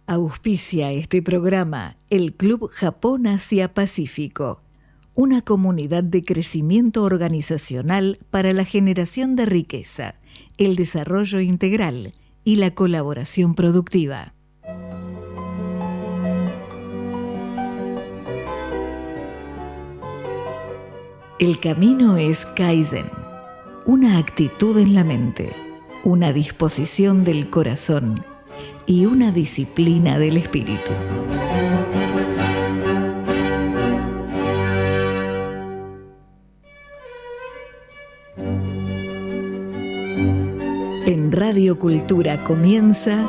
Auspicia este programa el Club Japón Asia Pacífico, una comunidad de crecimiento organizacional para la generación de riqueza, el desarrollo integral y la colaboración productiva. El camino es Kaizen, una actitud en la mente, una disposición del corazón y una disciplina del espíritu. En Radio Cultura comienza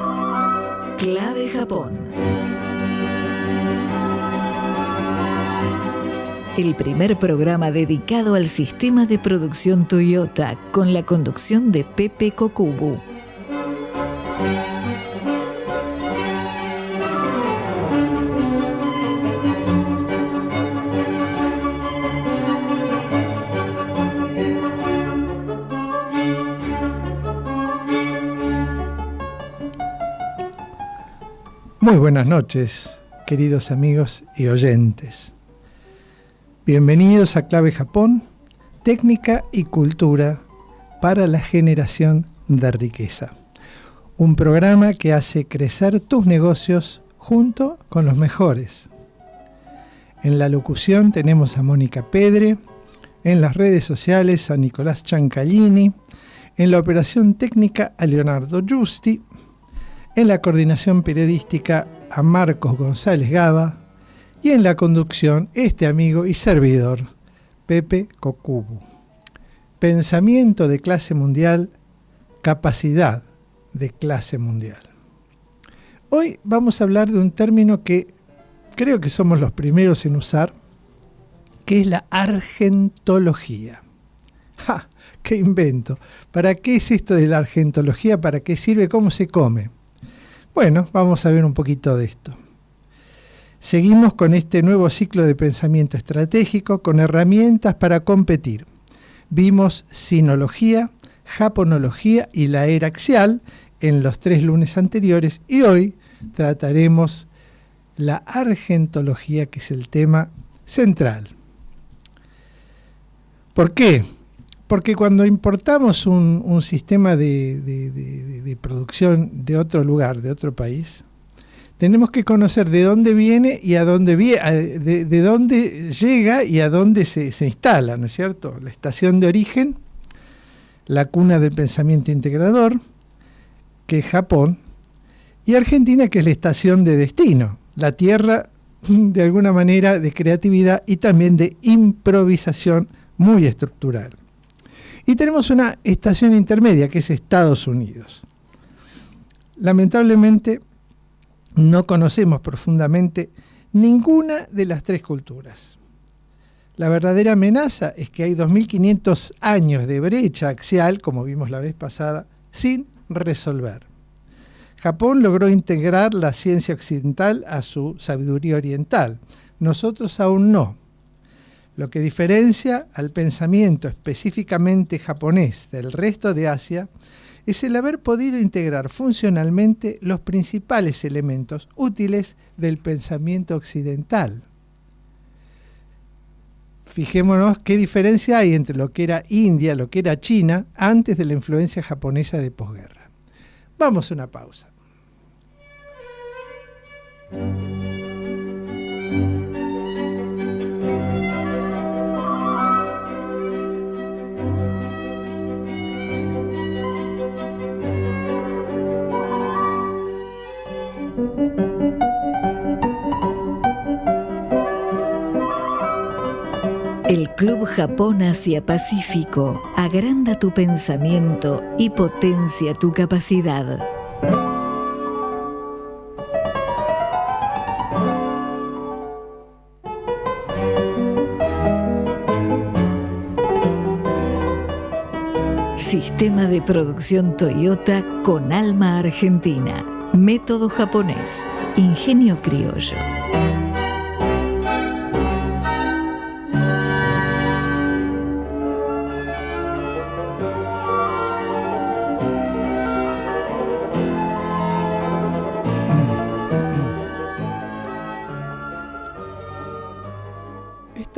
Clave Japón. El primer programa dedicado al sistema de producción Toyota con la conducción de Pepe Kokubu. Muy buenas noches, queridos amigos y oyentes. Bienvenidos a Clave Japón, técnica y cultura para la generación de riqueza. Un programa que hace crecer tus negocios junto con los mejores. En la locución tenemos a Mónica Pedre, en las redes sociales a Nicolás Ciancallini, en la operación técnica a Leonardo Giusti, en la coordinación periodística a Marcos González Gaba y en la conducción este amigo y servidor, Pepe Kokubu. Pensamiento de clase mundial, capacidad de clase mundial. Hoy vamos a hablar de un término que creo que somos los primeros en usar, que es la argentología. ¡Ja! ¡Qué invento! ¿Para qué es esto de la argentología? ¿Para qué sirve? ¿Cómo se come? Bueno, vamos a ver un poquito de esto. Seguimos con este nuevo ciclo de pensamiento estratégico con herramientas para competir. Vimos sinología, japonología y la era axial en los 3 lunes anteriores y hoy trataremos la argentología, que es el tema central. ¿Por qué? Porque cuando importamos un sistema de producción de otro lugar, de otro país, tenemos que conocer de dónde viene y a dónde de dónde llega y a dónde se instala, ¿no es cierto? La estación de origen, la cuna del pensamiento integrador, que es Japón, y Argentina, que es la estación de destino, la tierra de alguna manera de creatividad y también de improvisación muy estructural. Y tenemos una estación intermedia, que es Estados Unidos. Lamentablemente, no conocemos profundamente ninguna de las 3 culturas. La verdadera amenaza es que hay 2.500 años de brecha axial, como vimos la vez pasada, sin resolver. Japón logró integrar la ciencia occidental a su sabiduría oriental. Nosotros aún no. Lo que diferencia al pensamiento específicamente japonés del resto de Asia es el haber podido integrar funcionalmente los principales elementos útiles del pensamiento occidental. Fijémonos qué diferencia hay entre lo que era India, lo que era China, antes de la influencia japonesa de posguerra. Vamos a una pausa. El Club Japón Asia Pacífico agranda tu pensamiento y potencia tu capacidad. Sistema de producción Toyota con alma argentina. Método japonés. Ingenio criollo.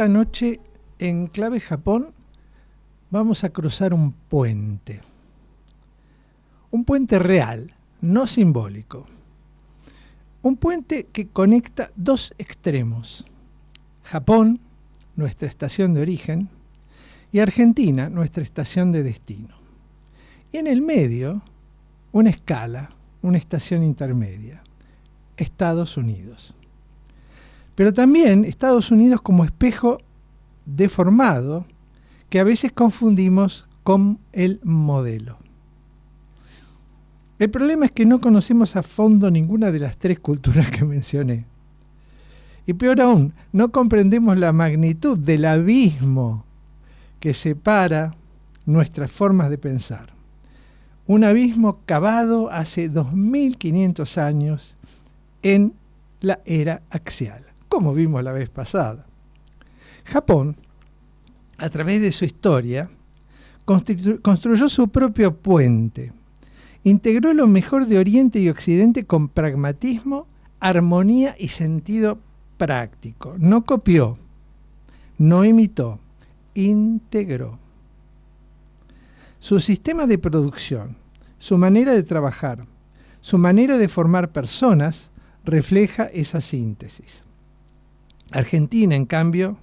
esta noche en Clave Japón vamos a cruzar un puente real, no simbólico. Un puente que conecta dos extremos: Japón, nuestra estación de origen, y Argentina, nuestra estación de destino. Y en el medio, una escala, una estación intermedia, Estados Unidos. Pero también Estados Unidos como espejo deformado que a veces confundimos con el modelo. El problema es que no conocemos a fondo ninguna de las tres culturas que mencioné. Y peor aún, no comprendemos la magnitud del abismo que separa nuestras formas de pensar. Un abismo cavado hace 2500 años en la era axial, como vimos la vez pasada. Japón, a través de su historia, construyó su propio puente. Integró lo mejor de Oriente y Occidente con pragmatismo, armonía y sentido práctico. No copió, no imitó, integró. Su sistema de producción, su manera de trabajar, su manera de formar personas refleja esa síntesis. Argentina, en cambio,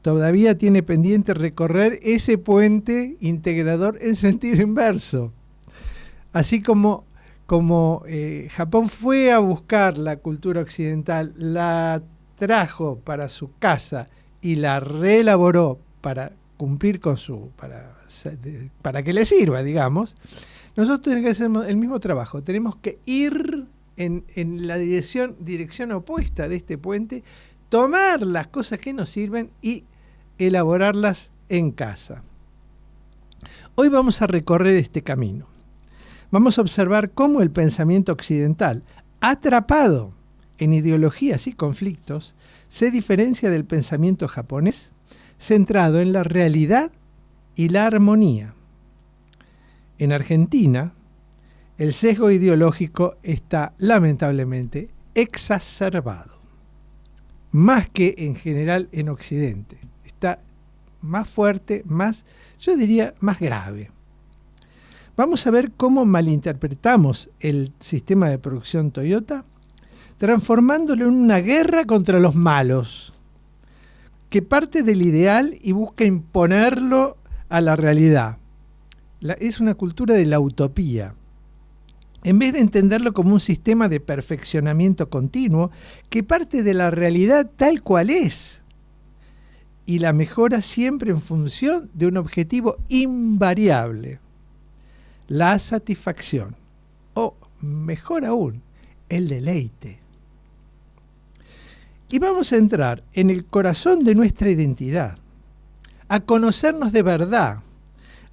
todavía tiene pendiente recorrer ese puente integrador en sentido inverso. Así como Japón fue a buscar la cultura occidental, la trajo para su casa y la reelaboró para cumplir con para que le sirva, digamos, nosotros tenemos que hacer el mismo trabajo. Tenemos que ir en la dirección opuesta de este puente, tomar las cosas que nos sirven y elaborarlas en casa. Hoy vamos a recorrer este camino. Vamos a observar cómo el pensamiento occidental, atrapado en ideologías y conflictos, se diferencia del pensamiento japonés, centrado en la realidad y la armonía. En Argentina, el sesgo ideológico está lamentablemente exacerbado, más que en general en Occidente. Está más fuerte, yo diría más grave. Vamos a ver cómo malinterpretamos el sistema de producción Toyota, transformándolo en una guerra contra los malos, que parte del ideal y busca imponerlo a la realidad. Es una cultura de la utopía. En vez de entenderlo como un sistema de perfeccionamiento continuo que parte de la realidad tal cual es y la mejora siempre en función de un objetivo invariable: la satisfacción, o mejor aún, el deleite. Y vamos a entrar en el corazón de nuestra identidad, a conocernos de verdad,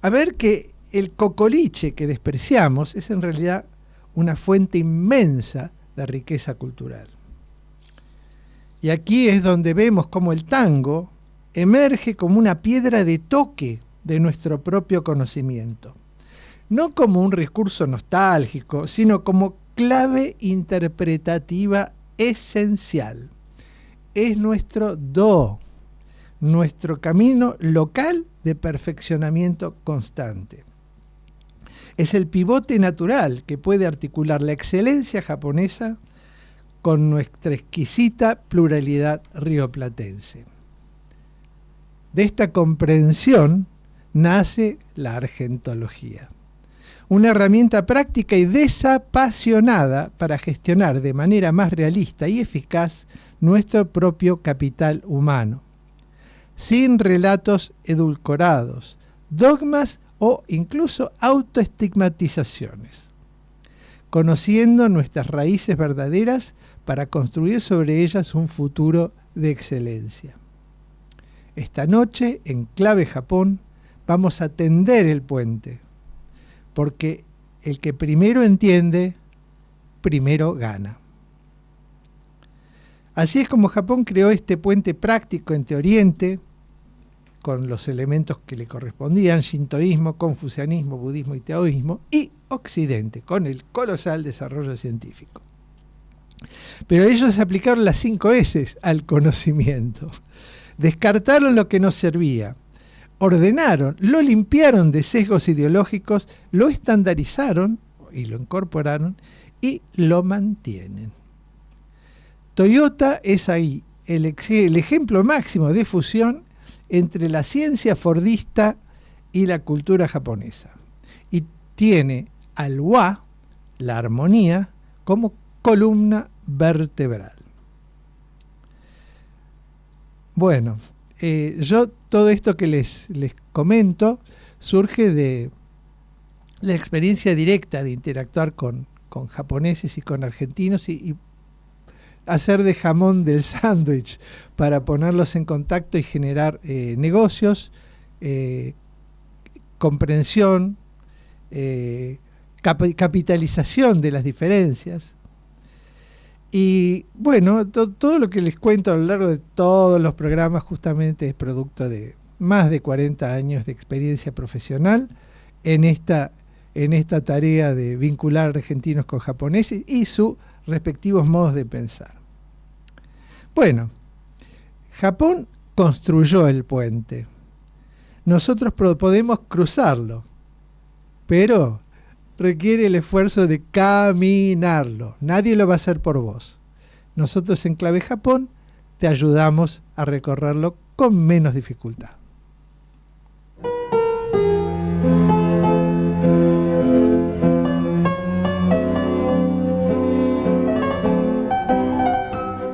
a ver que el cocoliche que despreciamos es en realidad una fuente inmensa de riqueza cultural. Y aquí es donde vemos cómo el tango emerge como una piedra de toque de nuestro propio conocimiento. No como un recurso nostálgico, sino como clave interpretativa esencial. Es nuestro nuestro camino local de perfeccionamiento constante. Es el pivote natural que puede articular la excelencia japonesa con nuestra exquisita pluralidad rioplatense. De esta comprensión nace la argentología, una herramienta práctica y desapasionada para gestionar de manera más realista y eficaz nuestro propio capital humano, sin relatos edulcorados, dogmas o incluso autoestigmatizaciones, conociendo nuestras raíces verdaderas para construir sobre ellas un futuro de excelencia. Esta noche, en Clave Japón, vamos a tender el puente, porque el que primero entiende, primero gana. Así es como Japón creó este puente práctico entre Oriente, con los elementos que le correspondían: shintoísmo, confucianismo, budismo y taoísmo, y Occidente, con el colosal desarrollo científico. Pero ellos aplicaron las 5 S al conocimiento. descartaron lo que no servía, ordenaron, lo limpiaron de sesgos ideológicos, lo estandarizaron y lo incorporaron y lo mantienen. Toyota es ahí el ejemplo máximo de fusión entre la ciencia fordista y la cultura japonesa. Y tiene al wa, la armonía, como columna vertebral. Bueno, yo todo esto que les comento surge de la experiencia directa de interactuar con japoneses y con argentinos y hacer de jamón del sándwich para ponerlos en contacto y generar negocios, comprensión, capitalización de las diferencias. Y bueno, todo lo que les cuento a lo largo de todos los programas justamente es producto de más de 40 años de experiencia profesional en esta tarea de vincular argentinos con japoneses y sus respectivos modos de pensar. Bueno, Japón construyó el puente. Nosotros podemos cruzarlo, pero requiere el esfuerzo de caminarlo. Nadie lo va a hacer por vos. Nosotros en Clave Japón te ayudamos a recorrerlo con menos dificultad.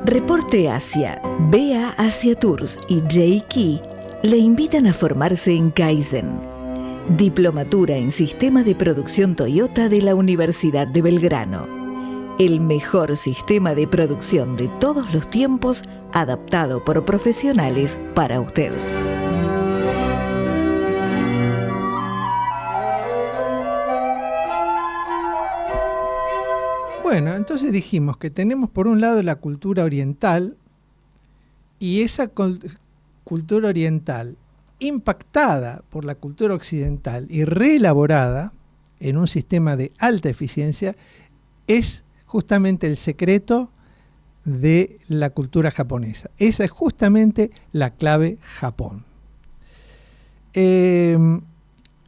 Reporte Asia, BA Asia Tours y J-Key le invitan a formarse en Kaizen, Diplomatura en Sistema de Producción Toyota de la Universidad de Belgrano. El mejor sistema de producción de todos los tiempos, adaptado por profesionales para usted. Bueno, entonces dijimos que tenemos por un lado la cultura oriental y esa cultura oriental impactada por la cultura occidental y reelaborada en un sistema de alta eficiencia es justamente el secreto de la cultura japonesa. Esa es justamente la clave Japón.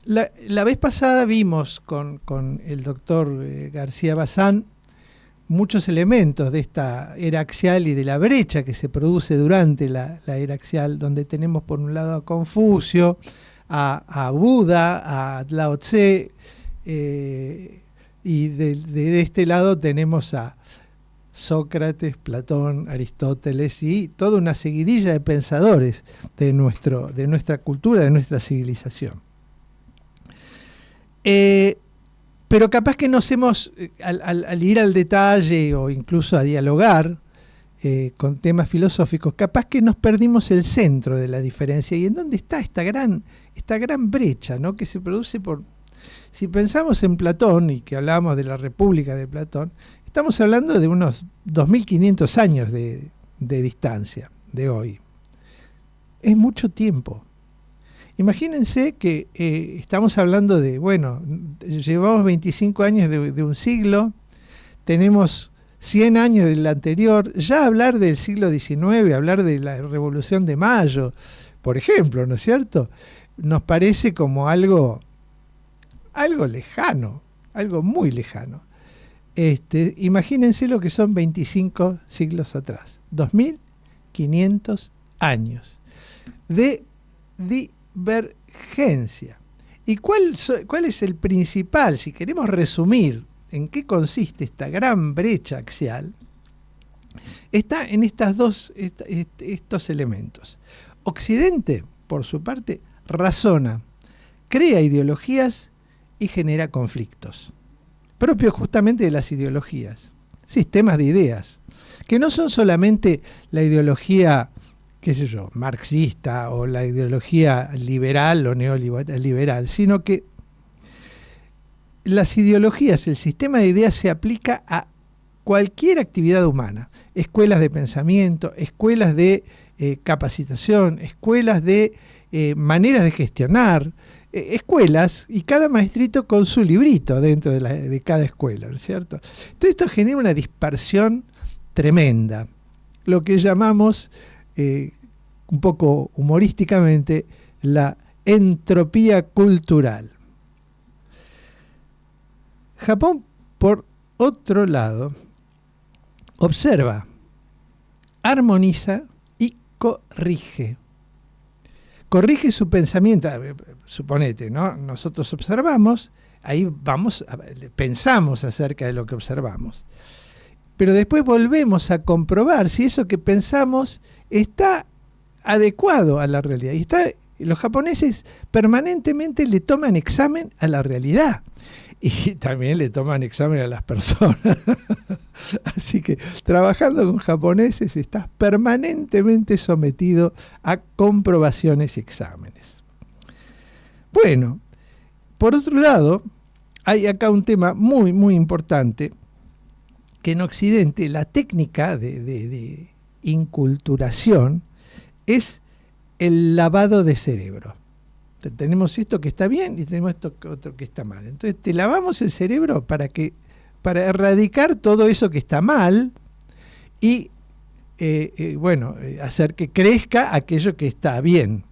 La vez pasada vimos con el doctor García Bazán muchos elementos de esta era axial y de la brecha que se produce durante la era axial, donde tenemos por un lado a Confucio, a Buda, a Lao Tse, y de este lado tenemos a Sócrates, Platón, Aristóteles y toda una seguidilla de pensadores de nuestra cultura, de nuestra civilización. Pero capaz que nos hemos, al ir al detalle o incluso a dialogar con temas filosóficos, capaz que nos perdimos el centro de la diferencia y en dónde está esta gran brecha, ¿no? Que se produce si pensamos en Platón y que hablamos de la República de Platón, estamos hablando de unos 2500 años de distancia de hoy. Es mucho tiempo. Imagínense que estamos hablando de, llevamos 25 años de un siglo, tenemos 100 años del anterior, ya hablar del siglo XIX, hablar de la Revolución de Mayo, por ejemplo, ¿no es cierto? Nos parece como algo lejano, algo muy lejano. Imagínense lo que son 25 siglos atrás, 2500 años de divergencia. ¿Y cuál es el principal, si queremos resumir en qué consiste esta gran brecha axial? Está en estos elementos. Occidente, por su parte, razona, crea ideologías y genera conflictos, propios justamente de las ideologías, sistemas de ideas, que no son solamente la ideología marxista o la ideología liberal o neoliberal, sino que las ideologías, el sistema de ideas se aplica a cualquier actividad humana, escuelas de pensamiento, escuelas de capacitación, escuelas de maneras de gestionar, escuelas, y cada maestrito con su librito dentro de cada escuela, ¿no es cierto? Todo esto genera una dispersión tremenda, lo que llamamos un poco humorísticamente, la entropía cultural. Japón, por otro lado, observa, armoniza y corrige. Corrige su pensamiento. Suponete, ¿no? Nosotros observamos, ahí pensamos acerca de lo que observamos. Pero después volvemos a comprobar si eso que pensamos está adecuado a la realidad. Los japoneses permanentemente le toman examen a la realidad. Y también le toman examen a las personas. Así que trabajando con japoneses estás permanentemente sometido a comprobaciones y exámenes. Bueno, por otro lado, hay acá un tema muy, muy importante, que en Occidente la técnica de inculturación es el lavado de cerebro. Tenemos esto que está bien y tenemos esto otro que está mal. Entonces te lavamos el cerebro para erradicar todo eso que está mal y hacer que crezca aquello que está bien.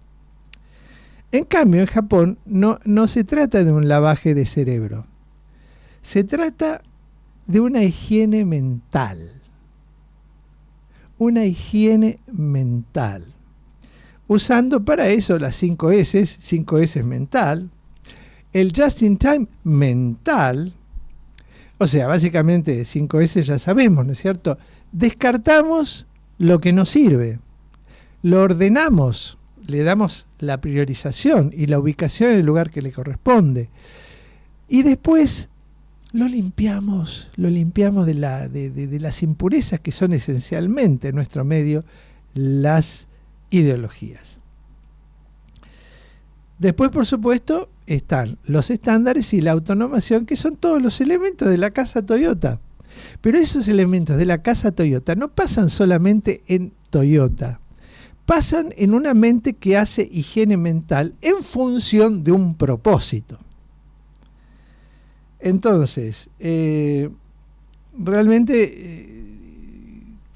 En cambio, en Japón no se trata de un lavaje de cerebro. Se trata de una higiene mental. Una higiene mental. Usando para eso las 5 S, 5 S mental, el just in time mental, o sea, básicamente 5 S ya sabemos, ¿no es cierto? Descartamos lo que nos sirve, lo ordenamos, le damos la priorización y la ubicación en el lugar que le corresponde, y después lo limpiamos de las impurezas que son esencialmente en nuestro medio las ideologías. Después, por supuesto, están los estándares y la autonomación, que son todos los elementos de la casa Toyota. Pero esos elementos de la casa Toyota no pasan solamente en Toyota, pasan en una mente que hace higiene mental en función de un propósito. Entonces, realmente,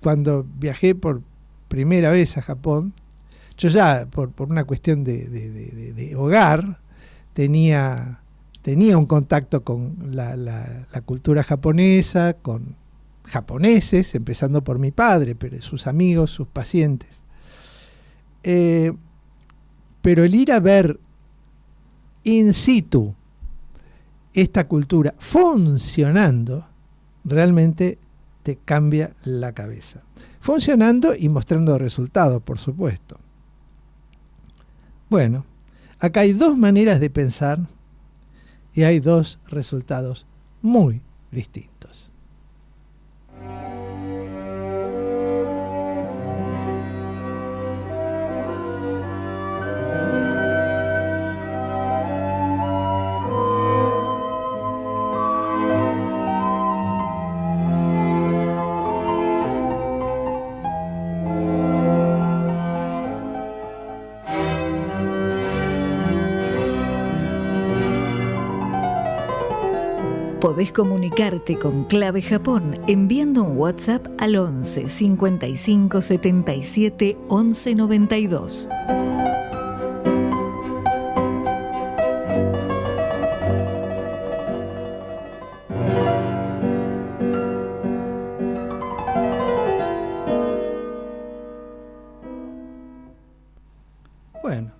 cuando viajé por primera vez a Japón, yo ya por una cuestión de hogar tenía un contacto con la cultura japonesa, con japoneses, empezando por mi padre, pero sus amigos, sus pacientes. Pero el ir a ver in situ esta cultura funcionando realmente te cambia la cabeza. Funcionando y mostrando resultados, por supuesto. Bueno, acá hay 2 maneras de pensar y hay 2 resultados muy distintos. Podés comunicarte con Clave Japón enviando un WhatsApp al 11 55 77 11 92. Bueno,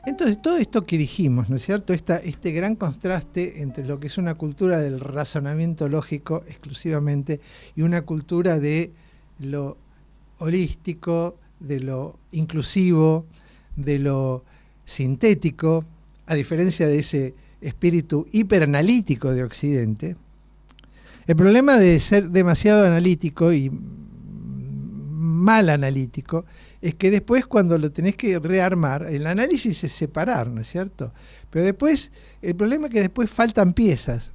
entonces todo esto que dijimos, ¿no es cierto? Este gran contraste entre lo que es una cultura del razonamiento lógico exclusivamente y una cultura de lo holístico, de lo inclusivo, de lo sintético, a diferencia de ese espíritu hiperanalítico de Occidente. El problema de ser demasiado analítico y mal analítico es que después, cuando lo tenés que rearmar, el análisis es separar, ¿no es cierto? Pero después, el problema es que después faltan piezas,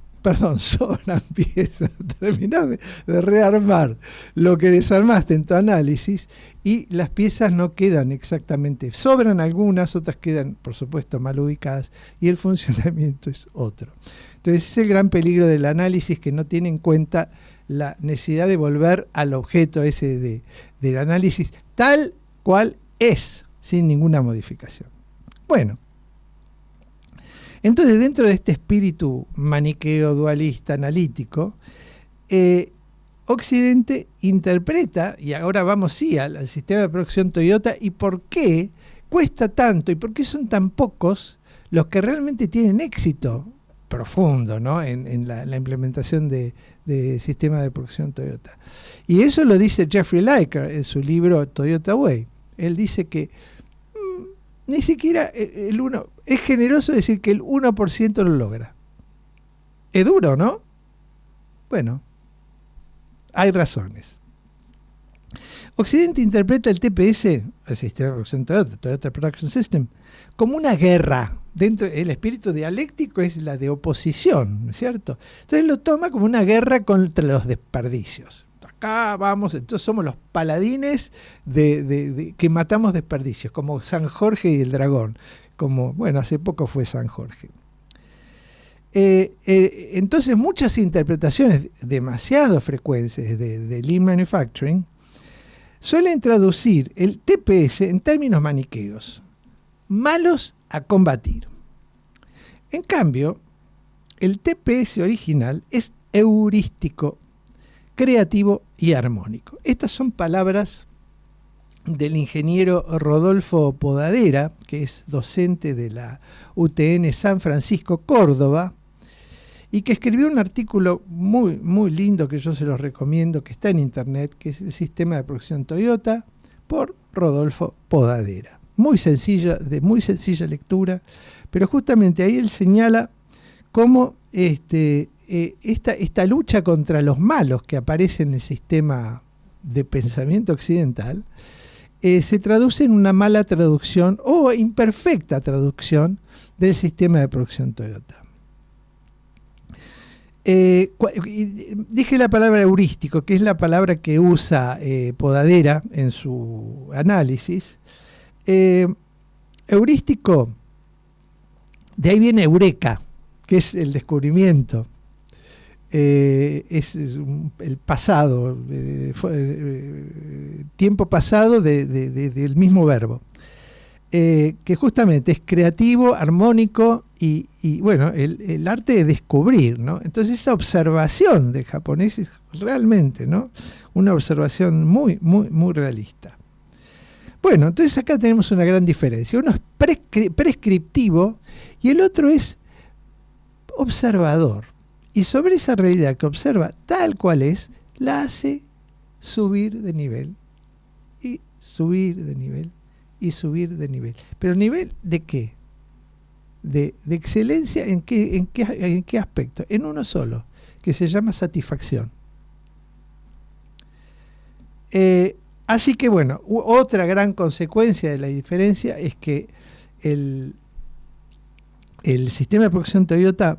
sobran piezas, terminás de rearmar lo que desarmaste en tu análisis y las piezas no quedan exactamente, sobran algunas, otras quedan, por supuesto, mal ubicadas y el funcionamiento es otro. Entonces, es el gran peligro del análisis, que no tiene en cuenta la necesidad de volver al objeto ese del análisis tal cual es, sin ninguna modificación. Bueno, entonces dentro de este espíritu maniqueo, dualista, analítico, Occidente interpreta, y ahora vamos al sistema de producción Toyota, y por qué cuesta tanto y por qué son tan pocos los que realmente tienen éxito profundo, ¿no?, en la implementación de sistema de producción Toyota. Y eso lo dice Jeffrey Liker en su libro Toyota Way. Él dice que ni siquiera es generoso decir que el 1% lo logra. Es duro, ¿no? Bueno, hay razones. Occidente interpreta el TPS, el sistema de producción Toyota, Toyota Production System, como una guerra. El espíritu dialéctico es la de oposición, ¿no es cierto? Entonces lo toma como una guerra contra los desperdicios. Acá vamos, entonces somos los paladines que matamos desperdicios, como San Jorge y el dragón, como, bueno, hace poco fue San Jorge. Entonces muchas interpretaciones demasiado frecuentes de Lean Manufacturing suelen traducir el TPS en términos maniqueos, malos a combatir. En cambio, el TPS original es heurístico, creativo y armónico. Estas son palabras del ingeniero Rodolfo Podadera, que es docente de la UTN San Francisco, Córdoba, y que escribió un artículo muy, muy lindo que yo se los recomiendo, que está en internet, que es el sistema de producción Toyota, por Rodolfo Podadera. Muy sencilla, de muy sencilla lectura, pero justamente ahí él señala cómo esta lucha contra los malos que aparece en el sistema de pensamiento occidental se traduce en una mala traducción o imperfecta traducción del sistema de producción Toyota. Dije la palabra heurístico, que es la palabra que usa Podadera en su análisis. Heurístico, de ahí viene eureka, que es el descubrimiento, es el pasado, tiempo pasado del mismo verbo, que justamente es creativo, armónico y bueno, el arte de descubrir, ¿no? Entonces esa observación del japonés es realmente, ¿no?, una observación muy, muy, muy realista. Bueno, entonces acá tenemos una gran diferencia. Uno es prescriptivo y el otro es observador. Y sobre esa realidad que observa tal cual es, la hace subir de nivel. Y subir de nivel. Y subir de nivel. ¿Pero nivel de qué? De excelencia, ¿en qué aspecto? En uno solo, que se llama satisfacción. Así que bueno, otra gran consecuencia de la diferencia es que el sistema de producción Toyota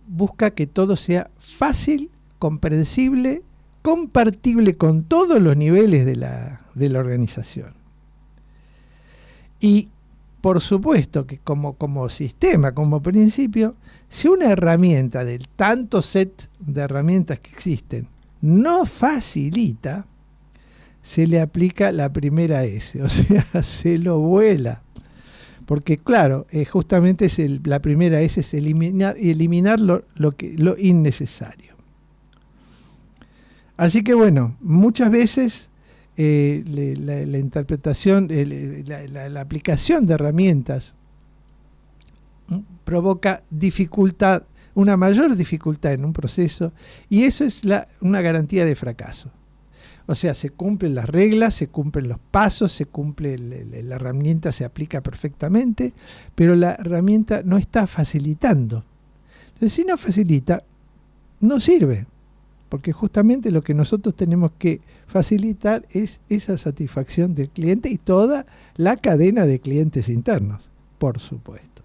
busca que todo sea fácil, comprensible, compartible con todos los niveles de la organización. Y por supuesto que como sistema, como principio, si una herramienta del tanto set de herramientas que existen no facilita, se le aplica la primera S, o sea, se lo vuela. Porque claro, justamente la primera S es eliminar lo innecesario. Así que bueno, muchas veces la interpretación, la aplicación de herramientas provoca dificultad, una mayor dificultad en un proceso, y eso es una garantía de fracaso. O sea, se cumplen las reglas, se cumplen los pasos, se cumple la herramienta, se aplica perfectamente, pero la herramienta no está facilitando. Entonces, si no facilita, no sirve, porque justamente lo que nosotros tenemos que facilitar es esa satisfacción del cliente y toda la cadena de clientes internos, por supuesto.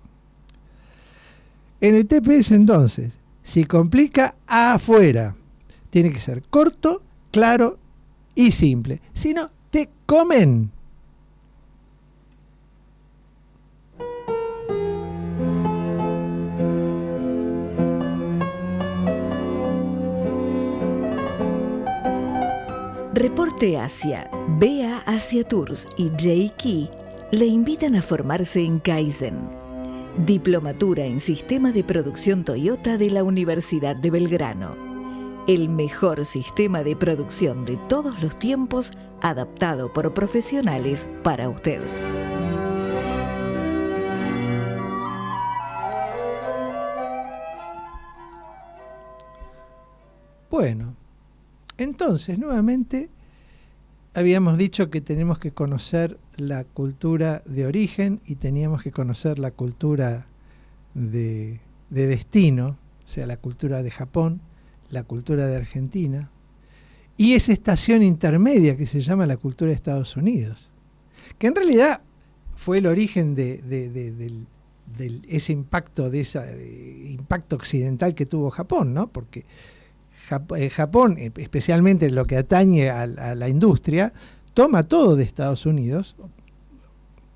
En el TPS, entonces, si complica afuera, tiene que ser corto, claro y simple. Si no, te comen. Pasaporte Asia, BA Asia Tours y J-Key le invitan a formarse en Kaizen, Diplomatura en Sistema de Producción Toyota de la Universidad de Belgrano. El mejor sistema de producción de todos los tiempos, adaptado por profesionales para usted. Bueno, entonces nuevamente habíamos dicho que tenemos que conocer la cultura de origen y teníamos que conocer la cultura de destino, o sea, la cultura de Japón, la cultura de Argentina, y esa estación intermedia que se llama la cultura de Estados Unidos, que en realidad fue el origen de ese impacto, de ese impacto occidental que tuvo Japón, ¿no? Porque Japón, especialmente en lo que atañe a la industria, toma todo de Estados Unidos,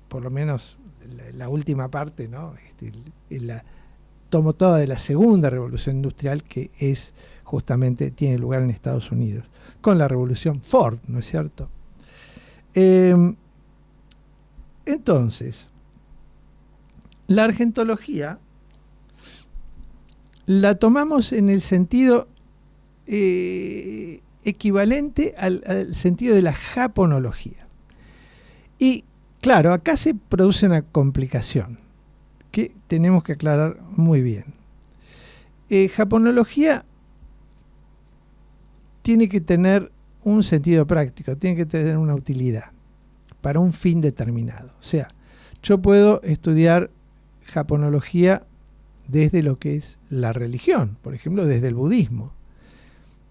por lo menos la última parte, ¿no? Tomó toda de la segunda revolución industrial, que es justamente, tiene lugar en Estados Unidos, con la revolución Ford, ¿no es cierto? Entonces, la argentología la tomamos en el sentido equivalente al sentido de la japonología. Y claro, acá se produce una complicación que tenemos que aclarar muy bien. Japonología tiene que tener un sentido práctico, tiene que tener una utilidad para un fin determinado. O sea, yo puedo estudiar japonología desde lo que es la religión, por ejemplo, desde el budismo.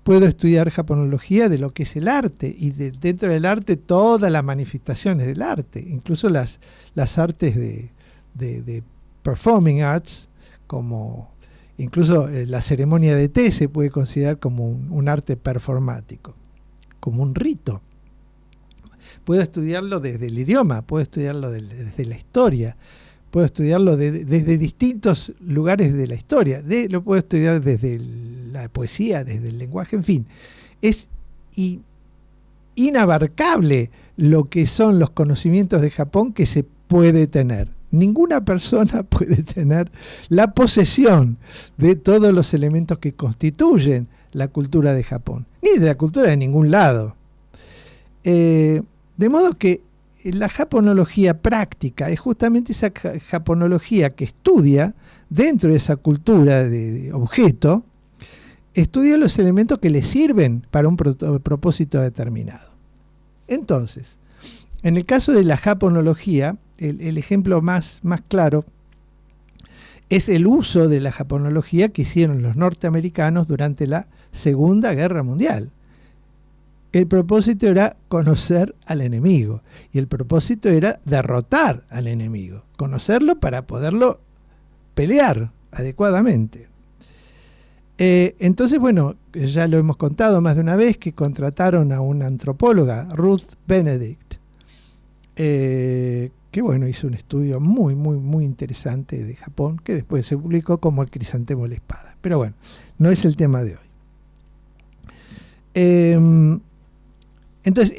Puedo estudiar japonología de lo que es el arte, y dentro del arte todas las manifestaciones del arte, incluso las artes de performing arts, como incluso la ceremonia de té se puede considerar como un arte performático, como un rito. Puedo estudiarlo desde el idioma, puedo estudiarlo desde la historia, puedo estudiarlo desde distintos lugares de la historia, lo puedo estudiar desde la poesía, desde el lenguaje, en fin. Es inabarcable lo que son los conocimientos de Japón que se puede tener. Ninguna persona puede tener la posesión de todos los elementos que constituyen la cultura de Japón, ni de la cultura de ningún lado. De modo que la japonología práctica es justamente esa japonología que estudia dentro de esa cultura de objeto, estudia los elementos que le sirven para un propósito determinado. Entonces, en el caso de la japonología, el ejemplo más claro es el uso de la japonología que hicieron los norteamericanos durante la Segunda Guerra Mundial. El propósito era conocer al enemigo, y el propósito era derrotar al enemigo, conocerlo para poderlo pelear adecuadamente. Entonces, bueno, ya lo hemos contado más de una vez, que contrataron a una antropóloga, Ruth Benedict, que bueno, hizo un estudio muy interesante de Japón, que después se publicó como El crisantemo de la espada. Pero bueno, no es el tema de hoy. Entonces,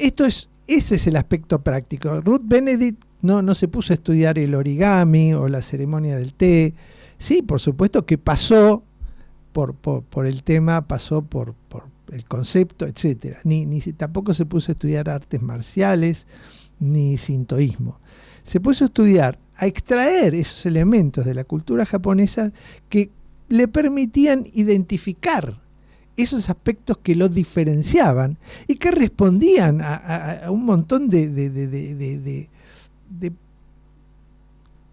ese es el aspecto práctico. Ruth Benedict no se puso a estudiar el origami o la ceremonia del té. Sí, por supuesto que pasó por el tema, pasó por el concepto, etc. Tampoco se puso a estudiar artes marciales ni sintoísmo. Se puso a estudiar, a extraer esos elementos de la cultura japonesa que le permitían identificar esos aspectos que lo diferenciaban y que respondían a un montón de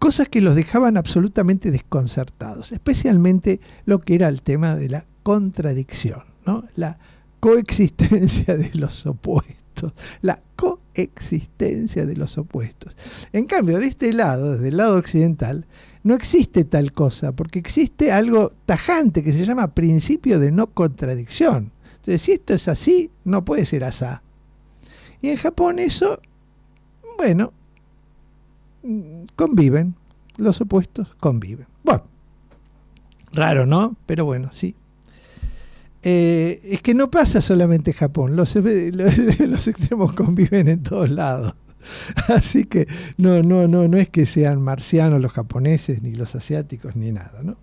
cosas que los dejaban absolutamente desconcertados, especialmente lo que era el tema de la contradicción, ¿no? La coexistencia de los opuestos, la coexistencia de los opuestos. En cambio, de este lado, desde el lado occidental, no existe tal cosa, porque existe algo tajante que se llama principio de no contradicción. Entonces, si esto es así, no puede ser asá. Y en Japón eso, bueno, conviven, los opuestos conviven. Bueno, raro, ¿no? Pero bueno, sí. es que no pasa solamente en Japón, los extremos conviven en todos lados. Así que no es que sean marcianos los japoneses, ni los asiáticos, ni nada, ¿no?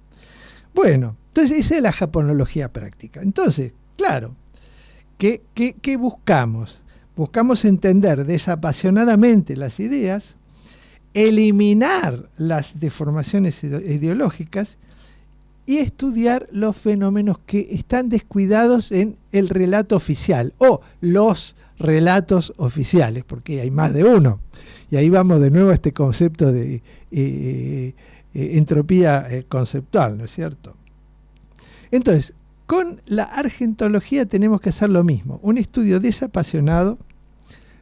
Bueno, entonces esa es la japonología práctica. Entonces, claro, ¿qué buscamos? Buscamos entender desapasionadamente las ideas, eliminar las deformaciones ideológicas y estudiar los fenómenos que están descuidados en el relato oficial o los relatos oficiales, porque hay más de uno. Y ahí vamos de nuevo a este concepto de entropía conceptual, ¿no es cierto? Entonces, con la argentología tenemos que hacer lo mismo, un estudio desapasionado,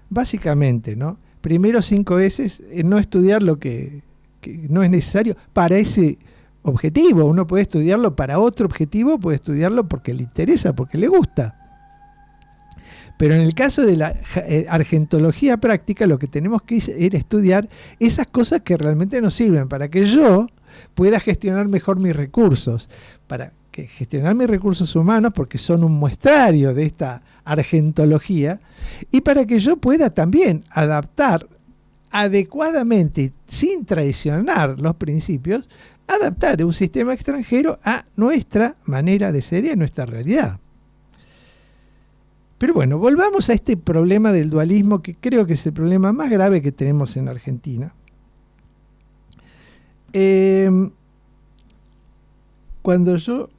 básicamente, ¿no? Primero 5 veces, no estudiar lo que no es necesario para ese objetivo. Uno puede estudiarlo para otro objetivo, puede estudiarlo porque le interesa, porque le gusta. Pero en el caso de la argentología práctica, lo que tenemos que ir a estudiar esas cosas que realmente nos sirven para que yo pueda gestionar mejor mis recursos, para que gestionar mis recursos humanos, porque son un muestrario de esta argentología, y para que yo pueda también adaptar adecuadamente, sin traicionar los principios, adaptar un sistema extranjero a nuestra manera de ser y a nuestra realidad. Pero bueno, volvamos a este problema del dualismo, que creo que es el problema más grave que tenemos en Argentina. Cuando yo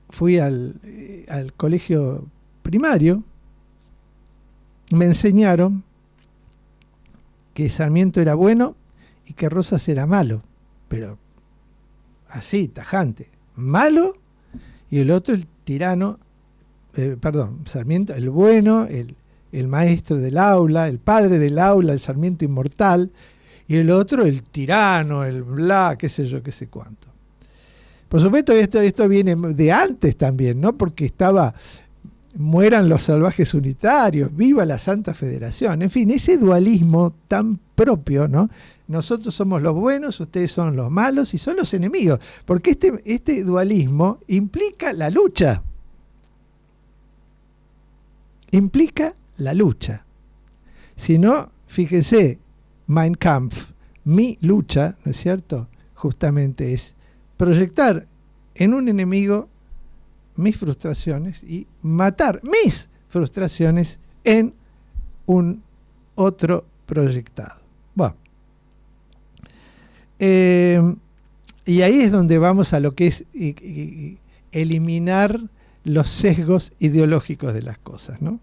fui al colegio primario, me enseñaron que Sarmiento era bueno y que Rosas era malo, pero así, tajante, malo, y el otro el tirano, Sarmiento, el bueno, el maestro del aula, el padre del aula, el Sarmiento inmortal, y el otro el tirano, el bla, qué sé yo, qué sé cuánto. Por supuesto, esto viene de antes también, ¿no? Porque mueran los salvajes unitarios, viva la Santa Federación, en fin, ese dualismo tan propio, ¿no? Nosotros somos los buenos, ustedes son los malos y son los enemigos, porque este dualismo implica la lucha. Implica la lucha. Si no, fíjense, Mein Kampf, mi lucha, ¿no es cierto? Justamente es proyectar en un enemigo mis frustraciones y matar mis frustraciones en un otro proyectado. Bueno. Y ahí es donde vamos a lo que es eliminar los sesgos ideológicos de las cosas, ¿no?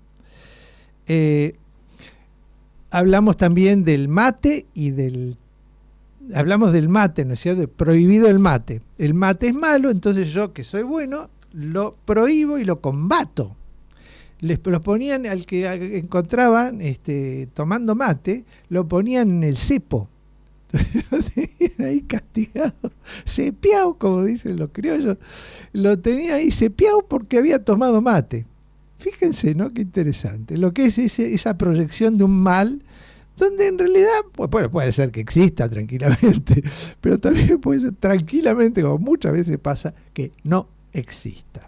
Hablamos también del mate hablamos del mate, ¿no es cierto? Prohibido el mate. El mate es malo, entonces yo, que soy bueno, lo prohíbo y lo combato. Los ponían al que encontraban tomando mate, lo ponían en el cepo. Lo tenían ahí castigado, cepiao, como dicen los criollos, lo tenían ahí cepiao porque había tomado mate. Fíjense, ¿no? Qué interesante. Lo que es esa proyección de un mal, donde en realidad puede ser que exista tranquilamente, pero también puede ser tranquilamente, como muchas veces pasa, que no exista.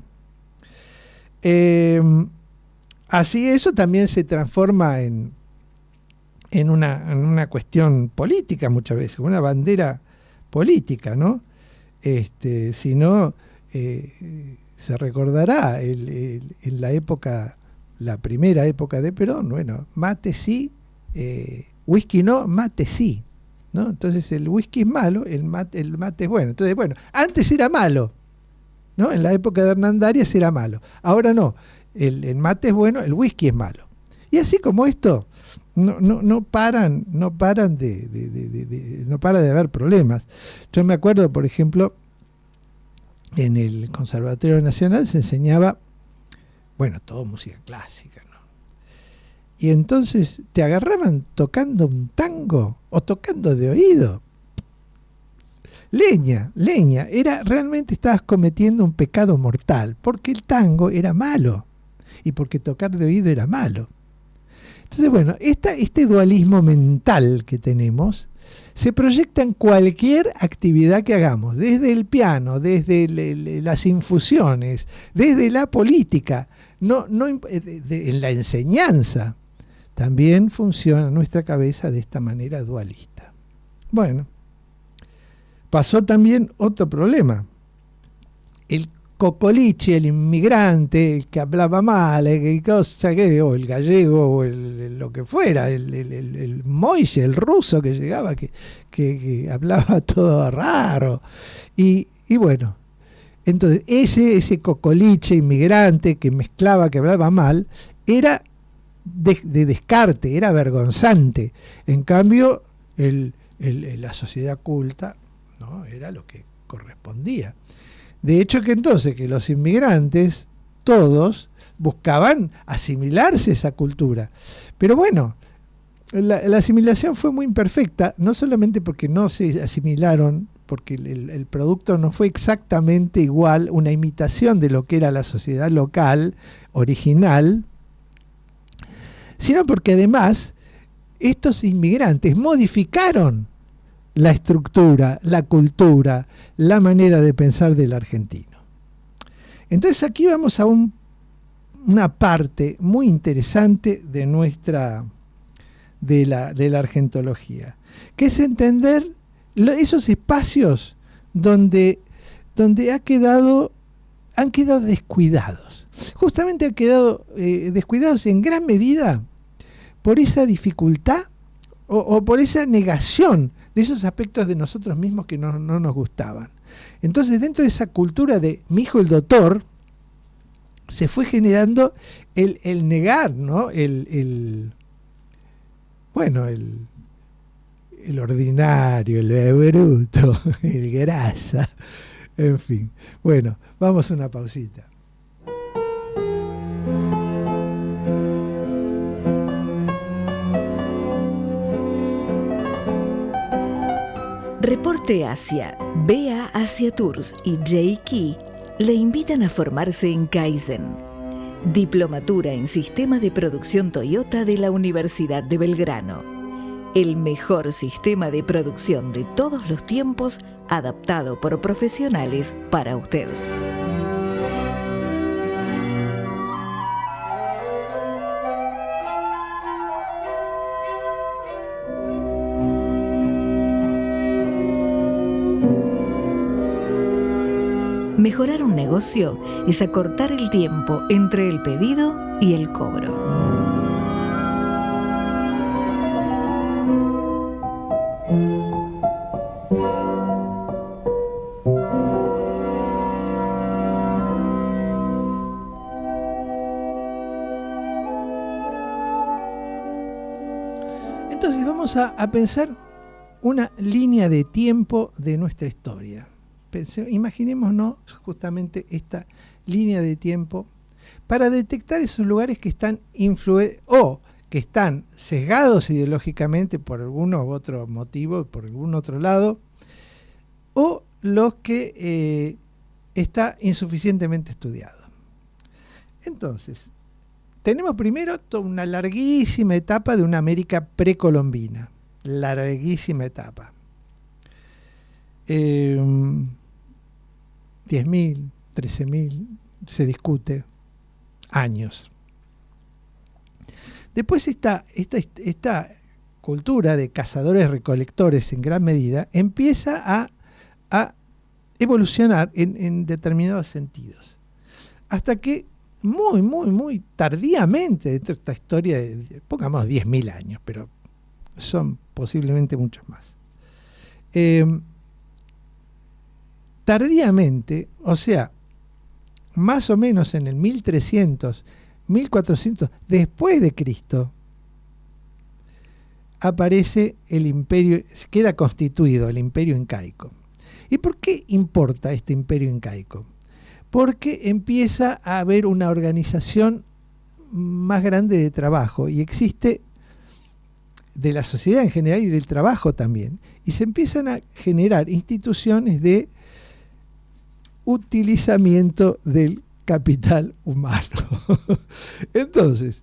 Así eso también se transforma en una cuestión política muchas veces, una bandera política, ¿no? Si no, se recordará en la primera época de Perón, bueno, mate sí, whisky no, mate sí, ¿no? Entonces el whisky es malo, el mate es bueno. Entonces, bueno, antes era malo, ¿no? En la época de Hernán Darias era malo. Ahora no, el mate es bueno, el whisky es malo. Y así como esto, no para de haber problemas. Yo me acuerdo, por ejemplo, en el Conservatorio Nacional se enseñaba, bueno, todo música clásica, ¿no? Y entonces te agarraban tocando un tango o tocando de oído. Leña, realmente estabas cometiendo un pecado mortal, porque el tango era malo y porque tocar de oído era malo. Entonces, bueno, este dualismo mental que tenemos se proyecta en cualquier actividad que hagamos, desde el piano, desde las infusiones, desde la política, en la enseñanza. También funciona nuestra cabeza de esta manera dualista. Bueno, pasó también otro problema. El cocoliche, el inmigrante, el que hablaba mal, o el gallego, o lo que fuera, el moille, el ruso que llegaba, que hablaba todo raro. Y bueno, entonces ese cocoliche inmigrante que mezclaba, que hablaba mal, era de descarte, era vergonzante. En cambio, la sociedad culta, ¿no?, era lo que correspondía. De hecho que entonces que los inmigrantes todos buscaban asimilarse a esa cultura. Pero bueno, la asimilación fue muy imperfecta, no solamente porque no se asimilaron, porque el producto no fue exactamente igual, una imitación de lo que era la sociedad local, original, sino porque además estos inmigrantes modificaron la estructura, la cultura, la manera de pensar del argentino. Entonces aquí vamos a una parte muy interesante de la argentología, que es entender esos espacios donde han quedado descuidados. Justamente han quedado descuidados en gran medida por esa dificultad o por esa negación de esos aspectos de nosotros mismos que no nos gustaban. Entonces, dentro de esa cultura de mi hijo el doctor, se fue generando el negar, ¿no?, el ordinario, el bruto, el grasa, en fin. Bueno, vamos a una pausita. Reporte Asia, BA Asia Tours y J-Key le invitan a formarse en Kaizen, Diplomatura en Sistema de Producción Toyota de la Universidad de Belgrano. El mejor sistema de producción de todos los tiempos, adaptado por profesionales para usted. Mejorar un negocio es acortar el tiempo entre el pedido y el cobro. Entonces vamos a pensar una línea de tiempo de nuestra historia. Imaginémonos justamente esta línea de tiempo para detectar esos lugares que están que están sesgados ideológicamente por algún otro motivo, por algún otro lado, o los que está insuficientemente estudiado. Entonces, tenemos primero toda una larguísima etapa de una América precolombina, larguísima etapa. 10.000, 13.000, se discute, años. Después esta cultura de cazadores-recolectores en gran medida empieza a evolucionar en determinados sentidos. Hasta que muy, muy, muy tardíamente, dentro de esta historia de, pongamos 10.000 años, pero son posiblemente muchos más. Tardíamente, o sea, más o menos en el 1300, 1400 después de Cristo, aparece el imperio, queda constituido el imperio incaico. ¿Y por qué importa este imperio incaico? Porque empieza a haber una organización más grande de trabajo y existe de la sociedad en general y del trabajo también. Y se empiezan a generar instituciones de utilizamiento del capital humano. Entonces,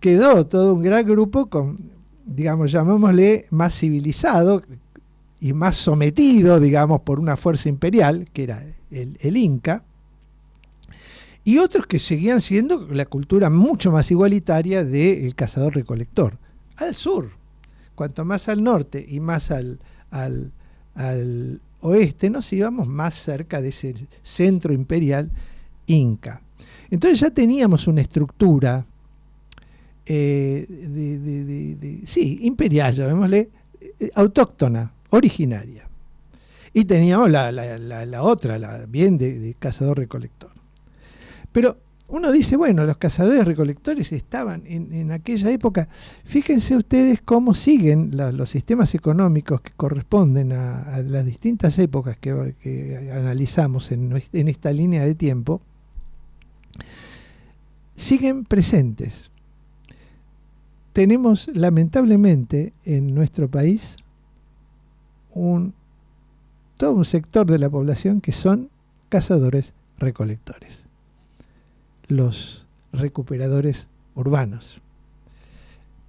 quedó todo un gran grupo con, digamos, llamémosle más civilizado, y más sometido, digamos, por una fuerza imperial, que era el Inca, y otros que seguían siendo la cultura mucho más igualitaria del cazador-recolector. Al sur, cuanto más al norte y más al oeste, nos íbamos más cerca de ese centro imperial Inca. Entonces ya teníamos una estructura imperial, llamémosle, autóctona, originaria. Y teníamos la otra, bien de cazador-recolector. Pero uno dice, bueno, los cazadores-recolectores estaban en aquella época. Fíjense ustedes cómo siguen los sistemas económicos que corresponden a las distintas épocas que analizamos en esta línea de tiempo. Siguen presentes. Tenemos lamentablemente en nuestro país todo un sector de la población que son cazadores-recolectores, los recuperadores urbanos,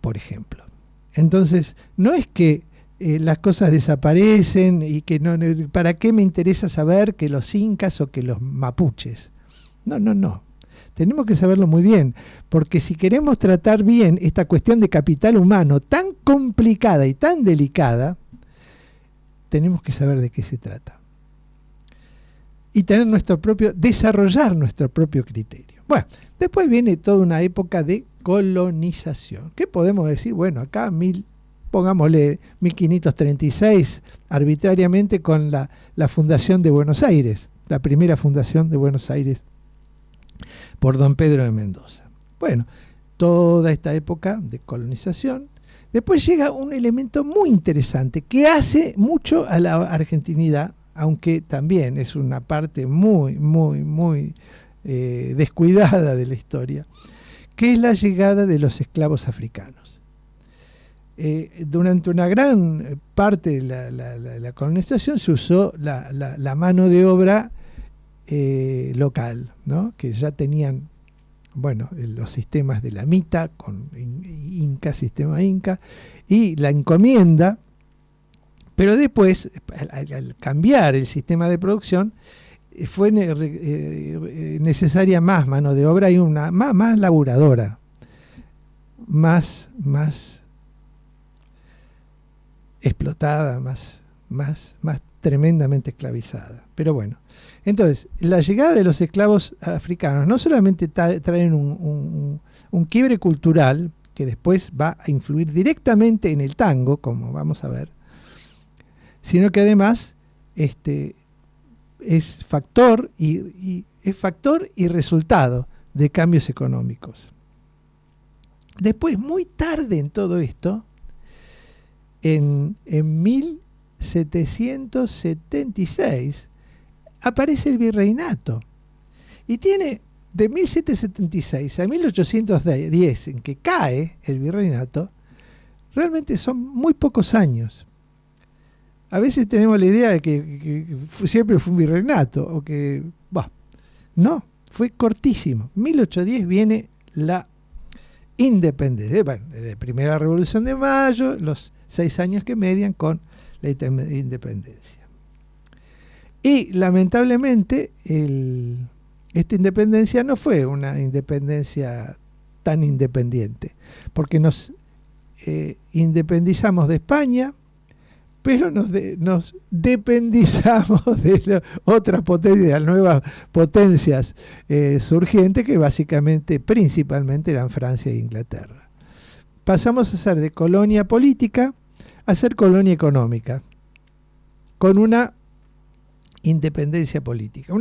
por ejemplo. Entonces, no es que las cosas desaparecen y que no, ¿para qué me interesa saber que los incas o que los mapuches? No. Tenemos que saberlo muy bien, porque si queremos tratar bien esta cuestión de capital humano tan complicada y tan delicada, tenemos que saber de qué se trata. Y desarrollar nuestro propio criterio. Bueno, después viene toda una época de colonización. ¿Qué podemos decir? Bueno, acá pongámosle 1536, arbitrariamente con la fundación de Buenos Aires, la primera fundación de Buenos Aires por don Pedro de Mendoza. Bueno, toda esta época de colonización. Después llega un elemento muy interesante que hace mucho a la argentinidad, aunque también es una parte muy descuidada de la historia, que es la llegada de los esclavos africanos. Durante una gran parte de la colonización se usó la mano de obra local, ¿no? Que ya tenían, bueno, los sistemas de la mita con sistema Inca, y la encomienda, pero después, al cambiar el sistema de producción, fue necesaria más mano de obra y una más laburadora, más explotada, más tremendamente esclavizada. Pero bueno, entonces, la llegada de los esclavos africanos no solamente traen un quiebre cultural que después va a influir directamente en el tango, como vamos a ver, sino que además es factor y resultado de cambios económicos. Después, muy tarde en todo esto, en 1776, aparece el virreinato. Y tiene de 1776 a 1810, en que cae el virreinato, realmente son muy pocos años. A veces tenemos la idea de que siempre fue un virreinato, o que, no, fue cortísimo. 1810 viene la independencia. Bueno, la primera Revolución de Mayo, los 6 años que median con la independencia. Y lamentablemente esta independencia no fue una independencia tan independiente, porque nos independizamos de España, pero nos dependizamos de otras potencias, de las nuevas potencias surgentes, que principalmente eran Francia e Inglaterra. Pasamos a ser de colonia política a ser colonia económica, con una independencia política.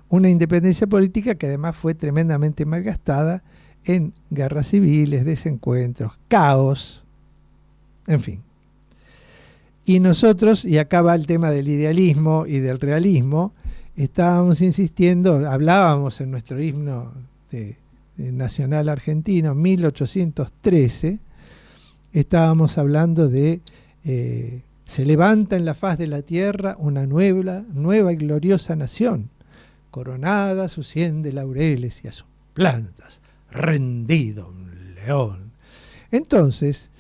Una independencia política que además fue tremendamente malgastada en guerras civiles, desencuentros, caos, en fin. Y nosotros, y acá va el tema del idealismo y del realismo, estábamos insistiendo, hablábamos en nuestro himno nacional argentino, 1813, estábamos hablando de se levanta en la faz de la tierra una nueva y gloriosa nación, coronada su cien de laureles y a sus plantas rendido un león. Entonces,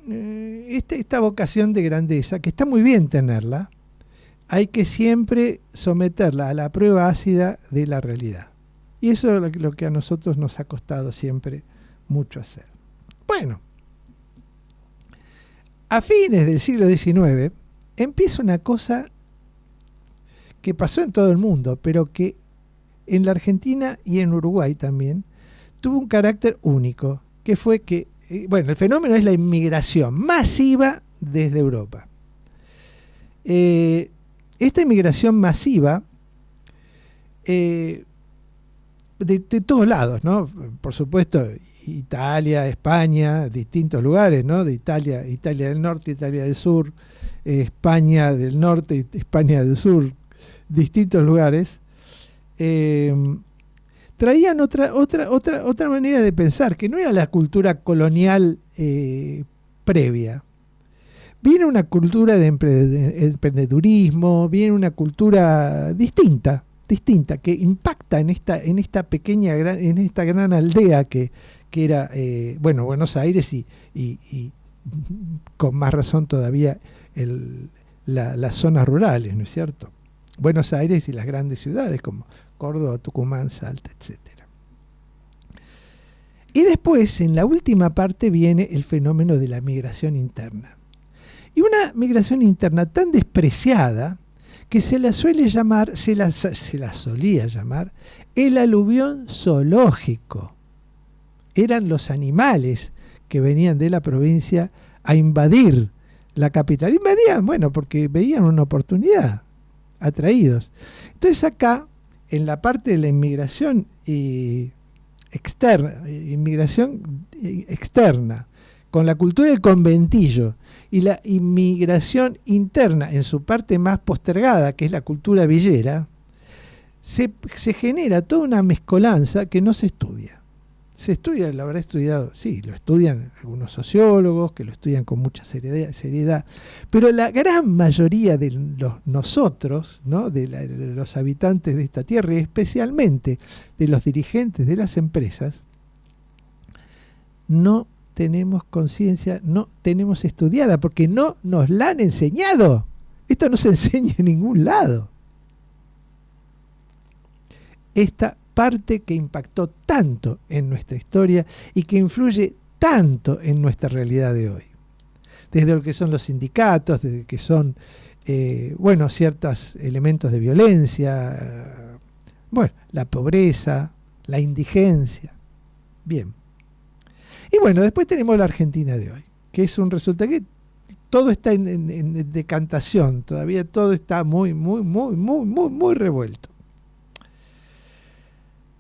esta vocación de grandeza, que está muy bien tenerla, hay que siempre someterla a la prueba ácida de la realidad. Y eso es lo que a nosotros nos ha costado siempre mucho hacer. Bueno, a fines del siglo XIX empieza una cosa que pasó en todo el mundo, pero que en la Argentina y en Uruguay también tuvo un carácter único, que fue que, el fenómeno es la inmigración masiva desde Europa. Esta inmigración masiva de todos lados, ¿no? Por supuesto, Italia, España, distintos lugares, ¿no? De Italia del norte, Italia del sur, España del norte, España del sur, distintos lugares, traían otra manera de pensar, que no era la cultura colonial previa. Viene una cultura de emprendedurismo, viene una cultura distinta, que impacta en esta gran aldea que era Buenos Aires y con más razón todavía las zonas rurales, ¿no es cierto? Buenos Aires y las grandes ciudades como Córdoba, Tucumán, Salta, etc. Y después, en la última parte, viene el fenómeno de la migración interna. Y una migración interna tan despreciada que se la solía llamar el aluvión zoológico. Eran los animales que venían de la provincia a invadir la capital. Invadían, porque veían una oportunidad, atraídos. Entonces acá, en la parte de la inmigración externa, con la cultura del conventillo, y la inmigración interna en su parte más postergada, que es la cultura villera, se genera toda una mezcolanza que no se estudia. Se estudia, lo habrá estudiado, sí, lo estudian algunos sociólogos, que lo estudian con mucha seriedad, pero la gran mayoría de nosotros, ¿no? de los habitantes de esta tierra, y especialmente de los dirigentes de las empresas, no tenemos conciencia, no tenemos estudiada, porque no nos la han enseñado. Esto no se enseña en ningún lado. Esta parte que impactó tanto en nuestra historia y que influye tanto en nuestra realidad de hoy. Desde lo que son los sindicatos, desde que son, ciertos elementos de violencia, la pobreza, la indigencia. Bien. Y después tenemos la Argentina de hoy, que es un resultado que todo está en decantación, todavía todo está muy revuelto.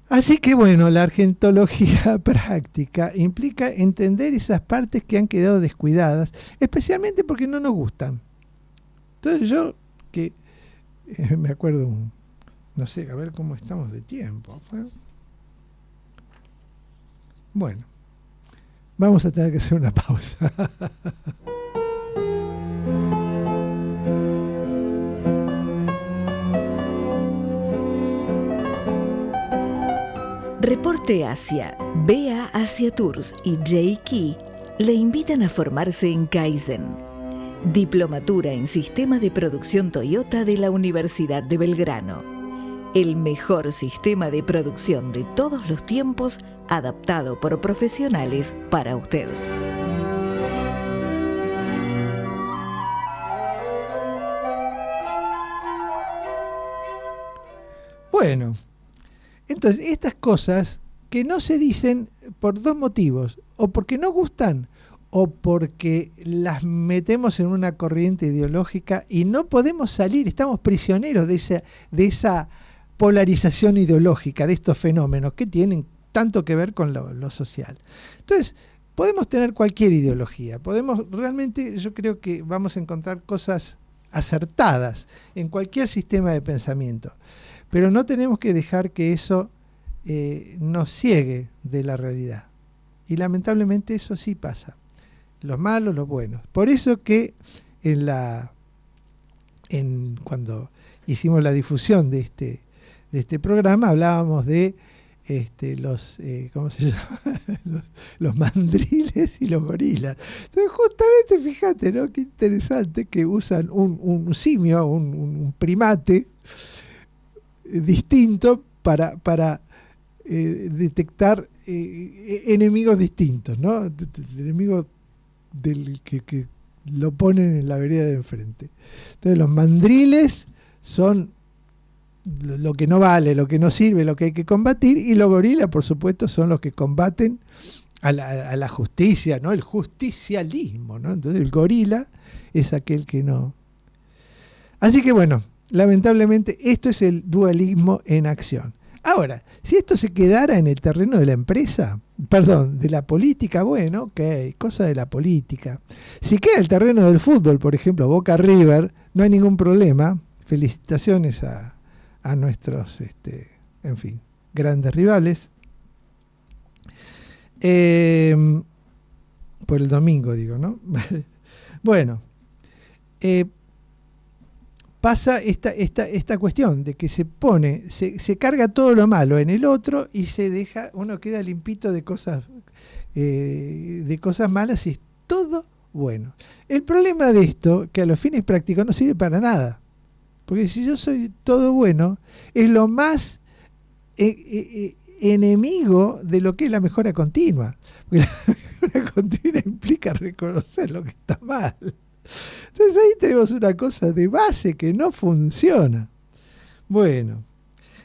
Así que la argentología práctica implica entender esas partes que han quedado descuidadas, especialmente porque no nos gustan. Entonces yo, que me acuerdo, no sé, a ver cómo estamos de tiempo. Vamos a tener que hacer una pausa. Reporte Asia, BA Asia Tours y J-Key le invitan a formarse en Kaizen, Diplomatura en Sistema de Producción Toyota de la Universidad de Belgrano. El mejor sistema de producción de todos los tiempos, adaptado por profesionales para usted. Entonces estas cosas que no se dicen por dos motivos, o porque no gustan, o porque las metemos en una corriente ideológica y no podemos salir, estamos prisioneros de esa polarización ideológica, de estos fenómenos que tienen tanto que ver con lo social. Entonces, podemos tener cualquier ideología, yo creo que vamos a encontrar cosas acertadas en cualquier sistema de pensamiento, pero no tenemos que dejar que eso nos ciegue de la realidad. Y lamentablemente eso sí pasa. Los malos, los buenos. Por eso que cuando hicimos la difusión de este programa hablábamos de ¿cómo se llama? los mandriles y los gorilas. Entonces, justamente, fíjate, ¿no? Qué interesante que usan un simio, un primate distinto para detectar enemigos distintos, ¿no? El enemigo del que lo ponen en la vereda de enfrente. Entonces, los mandriles son lo que no vale, lo que no sirve, lo que hay que combatir, y los gorilas, por supuesto, son los que combaten a la justicia, ¿no? El justicialismo, ¿no? Entonces el gorila es aquel que no. Así que bueno, lamentablemente esto es el dualismo en acción. Ahora, si esto se quedara en el terreno de la empresa, perdón, de la política, bueno, ok, cosa de la política. Si queda en el terreno del fútbol, por ejemplo, Boca River, no hay ningún problema. Felicitaciones a nuestros, en fin, grandes rivales. Por el domingo, digo, ¿no? Bueno, pasa esta cuestión de que se carga todo lo malo en el otro y uno queda limpito de cosas malas y es todo bueno. El problema de esto, que a los fines prácticos no sirve para nada. Porque si yo soy todo bueno, es lo más enemigo de lo que es la mejora continua. Porque la mejora continua implica reconocer lo que está mal. Entonces ahí tenemos una cosa de base que no funciona. Bueno,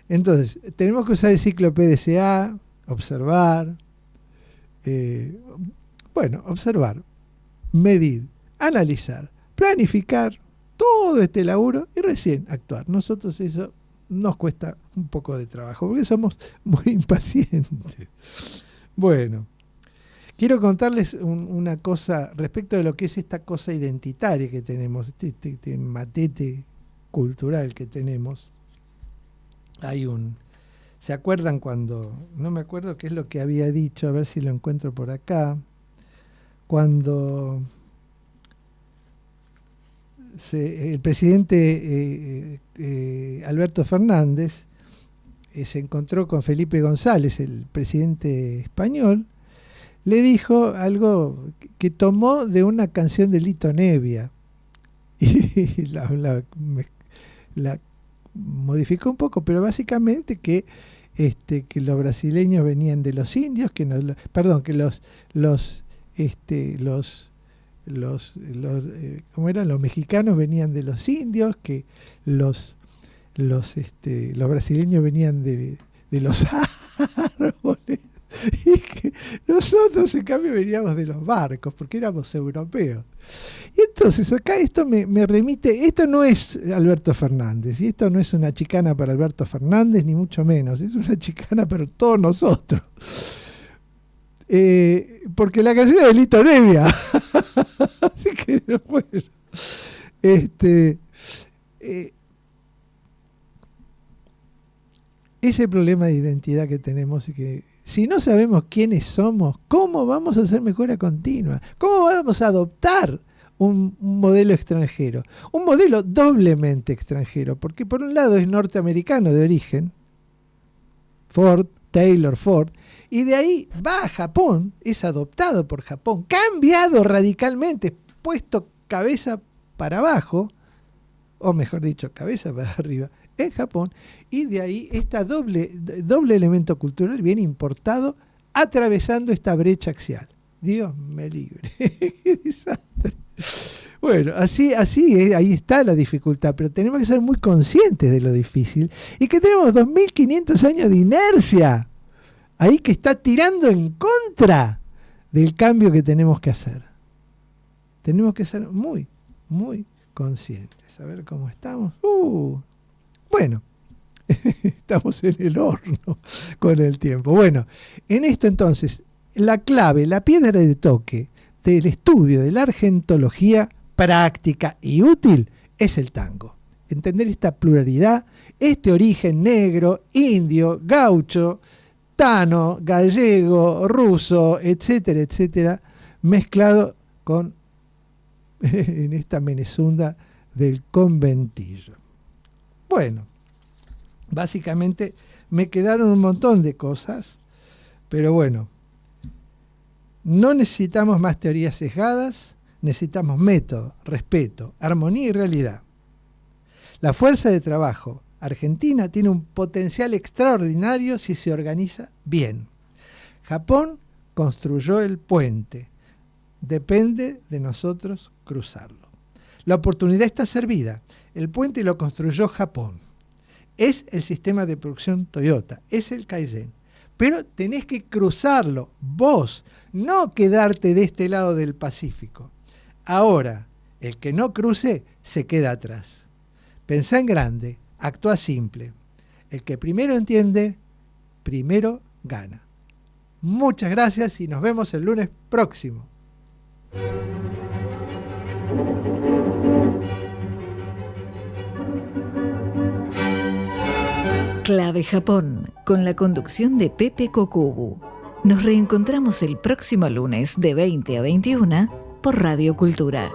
entonces tenemos que usar el ciclo PDCA, observar, observar, medir, analizar, planificar, todo este laburo y recién actuar. Nosotros eso nos cuesta un poco de trabajo porque somos muy impacientes. Bueno, quiero contarles una cosa respecto de lo que es esta cosa identitaria que tenemos, este matete cultural que tenemos. ¿Se acuerdan cuando? No me acuerdo qué es lo que había dicho, a ver si lo encuentro por acá. Cuando el presidente Alberto Fernández se encontró con Felipe González, el presidente español, le dijo algo que tomó de una canción de Lito Nebbia y la modificó un poco, pero básicamente que los brasileños venían de los indios, ¿cómo eran? Los mexicanos venían de los indios, que los brasileños venían de los árboles, y que nosotros en cambio veníamos de los barcos, porque éramos europeos. Y entonces acá esto me remite, esto no es Alberto Fernández, y esto no es una chicana para Alberto Fernández, ni mucho menos, es una chicana para todos nosotros. Porque la canción es de Lito Nebbia. Así que bueno, ese problema de identidad que tenemos y que si no sabemos quiénes somos, ¿cómo vamos a hacer mejora continua? ¿Cómo vamos a adoptar un modelo extranjero? Un modelo doblemente extranjero, porque por un lado es norteamericano de origen, Taylor Ford, y de ahí va a Japón, es adoptado por Japón, cambiado radicalmente, puesto cabeza para abajo, o mejor dicho, cabeza para arriba, en Japón, y de ahí este doble elemento cultural viene importado atravesando esta brecha axial. Dios me libre. ¡Qué desastre! Bueno, así ahí está la dificultad, pero tenemos que ser muy conscientes de lo difícil y que tenemos 2500 años de inercia ahí que está tirando en contra del cambio que tenemos que hacer. Tenemos que ser muy, muy conscientes. A ver cómo estamos. Bueno, estamos en el horno con el tiempo. Bueno, en esto entonces, la clave, la piedra de toque del estudio de la argentología práctica y útil es el tango. Entender esta pluralidad, este origen negro, indio, gaucho, tano, gallego, ruso, etcétera, etcétera, mezclado con en esta Menezunda del conventillo. Bueno, básicamente me quedaron un montón de cosas, pero bueno, no necesitamos más teorías sesgadas, necesitamos método, respeto, armonía y realidad. La fuerza de trabajo argentina tiene un potencial extraordinario si se organiza bien. Japón construyó el puente. Depende de nosotros cruzarlo. La oportunidad está servida. El puente lo construyó Japón. Es el sistema de producción Toyota, es el Kaizen. Pero tenés que cruzarlo vos, no quedarte de este lado del Pacífico. Ahora, el que no cruce se queda atrás. Pensá en grande, actúa simple. El que primero entiende, primero gana. Muchas gracias y nos vemos el lunes próximo. Clave Japón, con la conducción de Pepe Kokubu. Nos reencontramos el próximo lunes de 20 a 21 por Radio Cultura.